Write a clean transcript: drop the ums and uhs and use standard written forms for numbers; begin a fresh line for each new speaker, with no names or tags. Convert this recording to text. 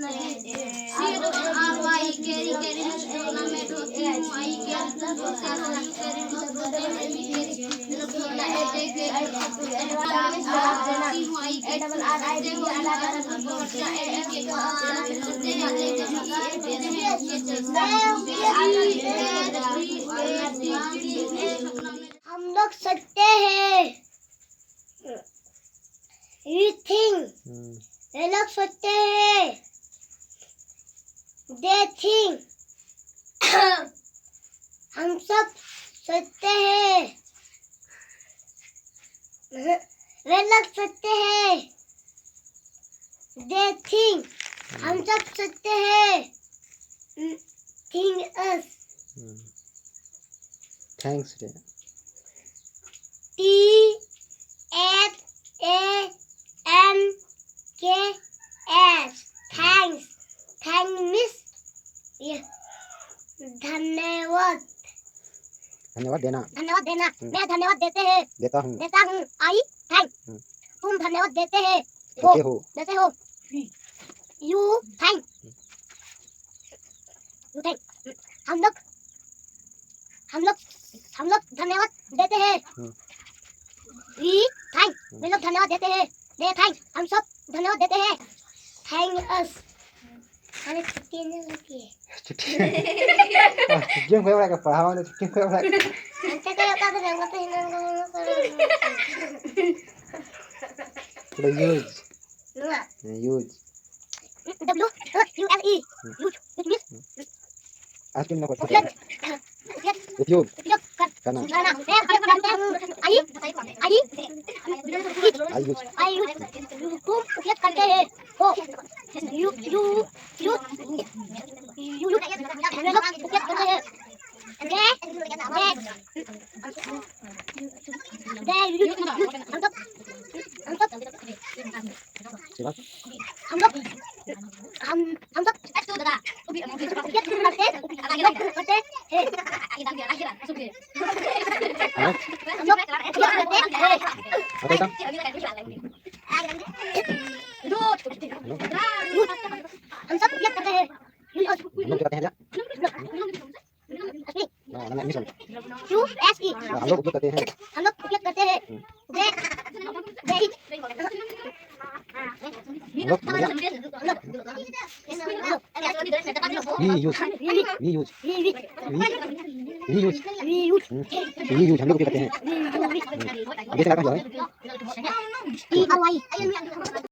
CHRY carry tournament होती हूँ आई carry
हम लोग सकते हैं you think वे लोग सोचते हैं they think हम सब सोचते हैं वे लोग सोचते हैं they think हम सब सोचते हैं think us
थैंक्स रे
THANKS thanks thank means धन्यवाद
धन्यवाद देना
मैं धन्यवाद देते हैं
देता हूँ
आई थैंक तुम धन्यवाद देते हो यू थैंक हम लोग धन्यवाद देते हैं वी थैंक वे लोग धन्यवाद देते हैं दे थैंक हम सब धन्यवाद देते हैं थैंक अस हमें छुट्टी नहीं लगती है
छुट्टियां कोई वाला पढ़ावा ने छुट्टियां कोई वाला
अंते का होता है रंग तो
use use
W U L E use
आज किन को उपयोग करना
आई यूज तुम उपयोग करते हैं हो यू उपयोग करते हैं
हम लोग उपयोग करते हैं we use हम लोग उपयोग करते हैं